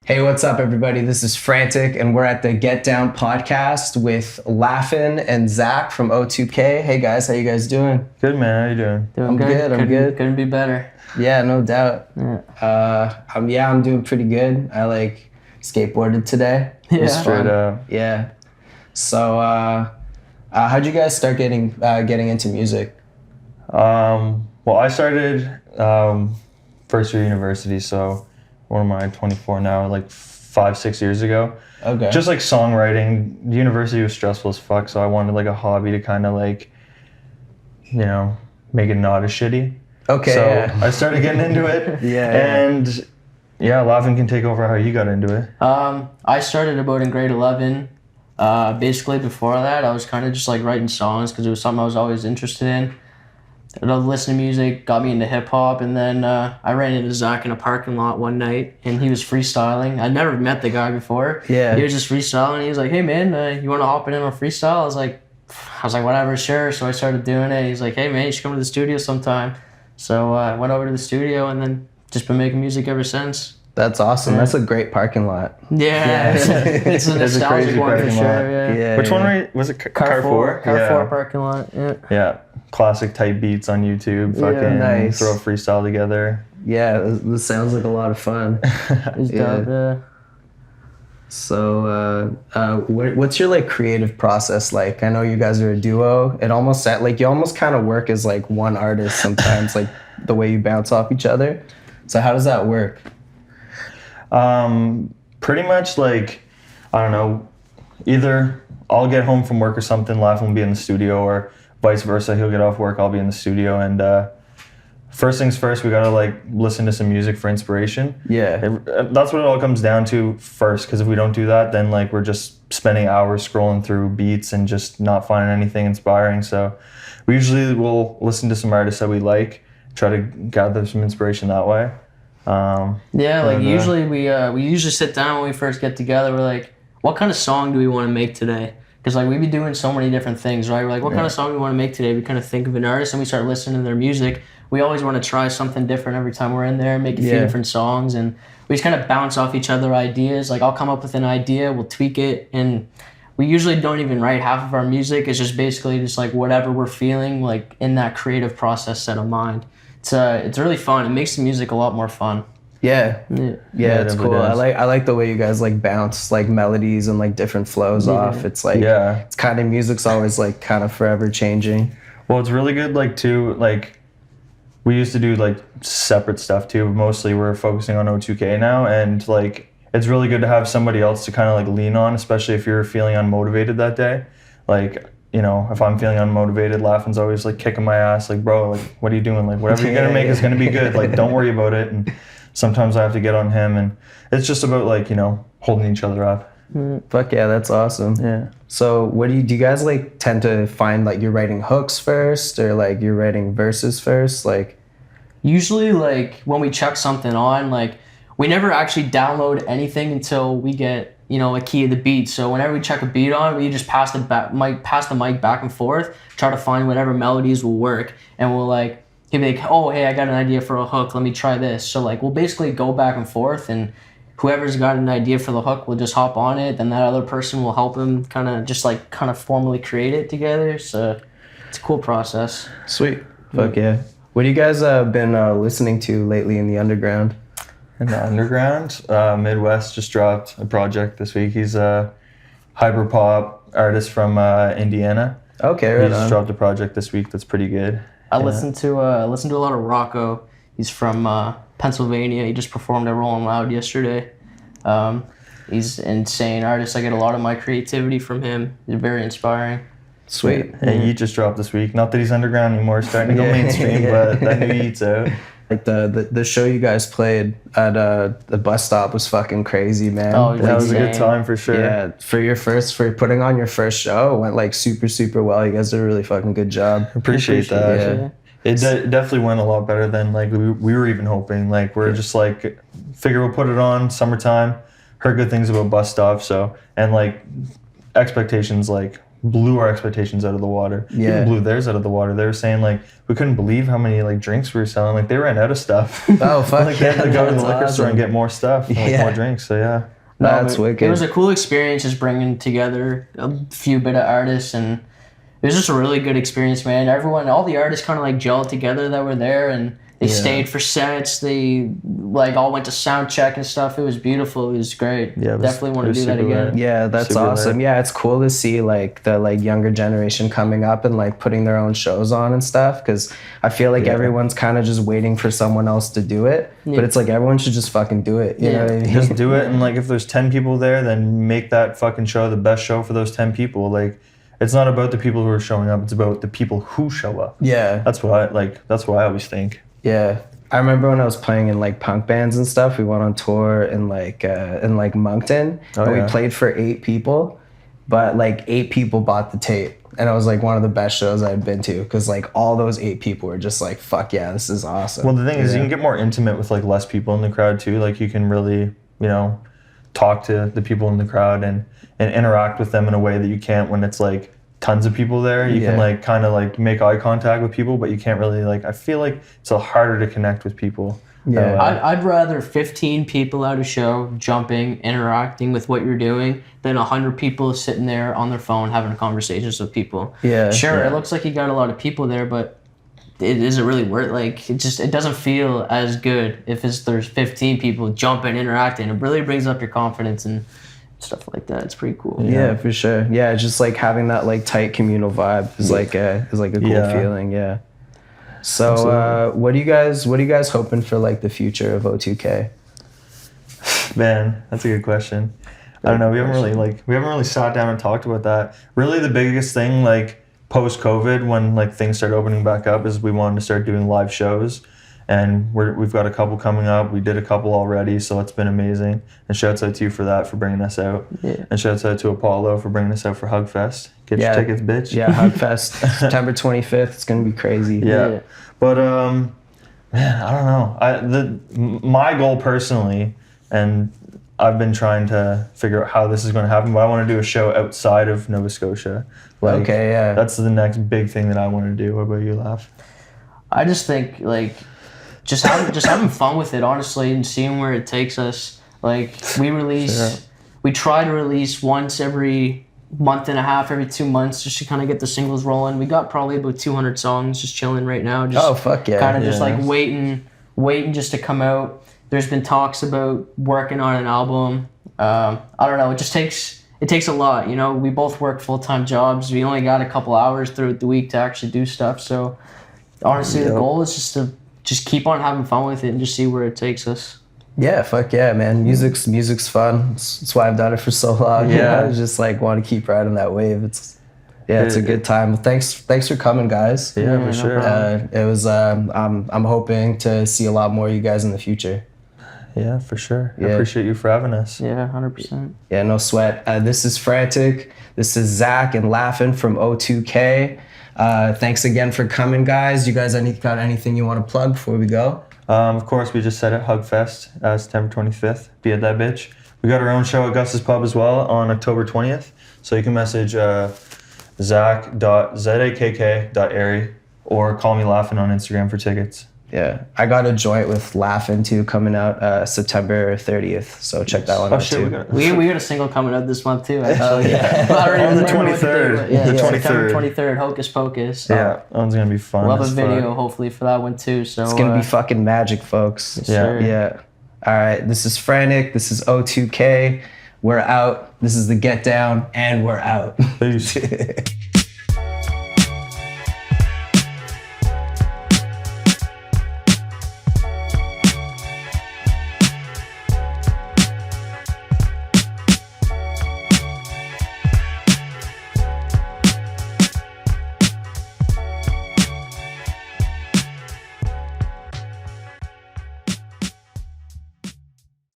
Hey, what's up, everybody? This is Frantic, and we're at the Get Down podcast with Laffin and Zach from O2K. Hey, guys, how you guys doing? Good, man. How you doing? I'm good. I'm good. Couldn't be better. Yeah, no doubt. Yeah. I'm doing pretty good. I skateboarded today. It was Yeah. Straight fun. up. Yeah. So, how'd you guys start getting into music? Well, I started first year university, so what am I, 24 now, like 5-6 years ago. Okay. Just like songwriting. University was stressful as fuck, so I wanted like a hobby to kind of like, make it not as shitty. Okay. So Yeah. I started getting into it. Yeah. And yeah, Lavin can take over how you got into it. I started about in grade 11. Basically, before that, I was kind of just like writing songs because it was something I was always interested in. I loved listening to music, got me into hip hop, and then I ran into Zach in a parking lot one night, and he was freestyling. I'd never met the guy before. Yeah. He was just freestyling. He was like, "Hey man, you want to hop in on a freestyle?" I was like, "Whatever, sure." So I started doing it. He's like, "Hey man, you should come to the studio sometime." So I went over to the studio, and then just been making music ever since. That's awesome. That's a great parking lot. Yeah, it's a It's a nostalgic crazy one for parking sure. lot. Yeah. Yeah. Which one was it? Carrefour? Carrefour Yeah. parking lot. Yeah. Yeah. Classic type beats on YouTube. Fucking nice. throw a freestyle together. Yeah, this sounds like a lot of fun. It's Yeah. dope. So, what's your creative process like? I know you guys are a duo. It almost you almost kind of work as one artist sometimes, like the way you bounce off each other. So how does that work? Pretty much I don't know, either I'll get home from work or something, Laughlin will be in the studio, or vice versa. He'll get off work, I'll be in the studio, and first things first, we gotta listen to some music for inspiration. Yeah. That's what it all comes down to first, because if we don't do that, then we're just spending hours scrolling through beats and just not finding anything inspiring. So we usually will listen to some artists that we like, try to gather some inspiration that way. Usually we usually sit down when we first get together. We're like, what kind of song do we want to make today? Because we be doing so many different things, right? We're like, what kind of song do we want to make today? We kind of think of an artist and we start listening to their music. We always want to try something different every time we're in there, make a few different songs, and we just kind of bounce off each other ideas. I'll come up with an idea, we'll tweak it, and we usually don't even write half of our music. It's just basically just whatever we're feeling in that creative process set of mind. It's really fun. It makes the music a lot more fun. Yeah. Yeah. Yeah, it's it cool. is. I like the way you guys bounce melodies and different flows off. It's Yeah. it's kind of music's always kind of forever changing. Well, it's really good, too, we used to do, separate stuff, too. Mostly we're focusing on O2K now, and, it's really good to have somebody else to kind of, lean on, especially if you're feeling unmotivated that day. If I'm feeling unmotivated, Laffin's always, kicking my ass, bro, what are you doing? Whatever you're gonna make is gonna be good. Don't worry about it. And sometimes I have to get on him, and it's just about, holding each other up. Fuck yeah, that's awesome. Yeah. So what do you guys tend to find you're writing hooks first, or you're writing verses first? Usually, when we check something on, we never actually download anything until we get, a key of the beat. So whenever we check a beat on, we just pass the mic back and forth, try to find whatever melodies will work, and we'll he'll be like, oh, hey, I got an idea for a hook. Let me try this. So we'll basically go back and forth, and whoever's got an idea for the hook will just hop on it. Then that other person will help him kind of formally create it together. So it's a cool process. Sweet. Fuck yeah. What have you guys been listening to lately in the underground? In the underground, Midwest just dropped a project this week. He's a hyperpop artist from Indiana. Okay, He right just on. dropped a project this week that's pretty good. I listen to a lot of Rocco. He's from Pennsylvania. He just performed at Rolling Loud yesterday. He's an insane artist. I get a lot of my creativity from him. He's very inspiring. Sweet. And Yeet just dropped this week. Not that he's underground anymore, starting to go Yeah. mainstream, but that new Yeet's out. The show you guys played at the bus stop was fucking crazy, man. Oh, That was a good Insane. time for sure. Yeah, for putting on your first show, it went super, super well. You guys did a really fucking good job. Appreciate that. Yeah. It definitely went a lot better than we were even hoping. We're just figure we'll put it on summertime. Heard good things about bus stop, so and expectations blew our expectations out of the water. Yeah. Even blew theirs out of the water. They were saying like we couldn't believe how many like drinks we were selling. Like they ran out of stuff. Oh fuck Like they had to go to the that's liquor store and awesome. get more stuff, and, like Yeah. more drinks. So yeah. No, That's but wicked. It was a cool experience just bringing together a few bit of artists, and it was just a really good experience, man. Everyone, all the artists kind of like gelled together that were there, and they stayed for sets. They like all went to sound check and stuff. It was beautiful. It was great. Yeah, it was- Definitely want it to was do that super again. lit. Yeah, that's Super awesome. lit. Yeah, it's cool to see like the like younger generation coming up and like putting their own shows on and stuff, because I feel like everyone's kind of just waiting for someone else to do it, Yeah. but it's like everyone should just fucking do it. You know what I mean? Just do it, and like if there's 10 people there, then make that fucking show the best show for those 10 people. Like it's not about the people who are showing up, it's about the people who show up. Yeah, That's what I always think. yeah. I remember when I was playing in like punk bands and stuff. We went on tour in like Moncton, and yeah. we played for 8 people, but like 8 people bought the tape, and it was like one of the best shows I had been to, because like all those 8 people were just like, "Fuck yeah, this is awesome." Well, the thing is, you can get more intimate with like less people in the crowd too. Like you can really, talk to the people in the crowd and interact with them in a way that you can't when it's like tons of people there. You can Yeah. like kind of like make eye contact with people, but you can't really like. I feel like it's a harder to connect with people. Yeah. that way. I'd rather 15 people at a show jumping, interacting with what you're doing, than 100 people sitting there on their phone having conversations with people. Yeah, Sure, yeah. it looks like you got a lot of people there, but it isn't really worth. Like it doesn't feel as good if there's 15 people jumping, interacting. It really brings up your confidence and stuff like that. It's pretty cool. Yeah, for sure. Yeah, just like having that like tight communal vibe is like a cool Yeah. feeling. Yeah. So what do you guys hoping for like the future of O2K? Man, that's a good question. I don't know. We haven't really sat down and talked about that. Really, the biggest thing like post COVID, when like things started opening back up, is we wanted to start doing live shows, and we've got a couple coming up. We did a couple already, so it's been amazing. And shouts out to you for that, for bringing us out. Yeah. And shouts out to Apollo for bringing us out for Hugfest. Get Yeah. your tickets, bitch. Yeah, Hugfest, September 25th. It's gonna be crazy. Yeah. But man, I don't know. My goal personally, and I've been trying to figure out how this is going to happen, but I want to do a show outside of Nova Scotia. Like, Okay, yeah. That's the next big thing that I want to do. What about you, Laugh? I just think like just having fun with it, honestly, and seeing where it takes us. Like we try to release once every month and a half, every 2 months, just to kind of get the singles rolling. We got probably about 200 songs just chilling right now. Just Oh fuck yeah. kind of just Yeah. like waiting just to come out. There's been talks about working on an album. I don't know. It takes a lot. We both work full-time jobs. We only got a couple hours throughout the week to actually do stuff. So honestly, the goal is just to keep on having fun with it and just see where it takes us. Yeah, fuck yeah, man. Music's fun. That's why I've done it for so long. Yeah. I just like want to keep riding that wave. It's a good time. Well, thanks for coming, guys. Yeah, Yeah, for no sure. problem. It was. I'm hoping to see a lot more of you guys in the future. Yeah, for sure. I Yeah. appreciate you for having us. Yeah, 100%. Yeah, no sweat. This is Frantic. This is Zach and Laughing from O2K. Thanks again for coming, guys. You guys got anything you want to plug before we go? Of course, we just said it, Hugfest, September 25th. Be at that bitch. We got our own show at Gus's Pub as well on October 20th. So you can message zach.zakk.airy or call me Laughing on Instagram for tickets. Yeah, I got a joint with Laughing too coming out September 30th. So check that one Oh out shit, too. we got We got a single coming out this month too, actually. yeah. I don't even On the remember what 23rd. date was. Yeah, The September 23rd. 23rd, Hocus Pocus. Yeah, that one's gonna be fun. We'll have a as video fuck. hopefully for that one too. So It's gonna be fucking magic, folks. Yeah. sir. Yeah. All right. This is Frantic. This is O2K. We're out. This is the Get Down, and we're out. Peace.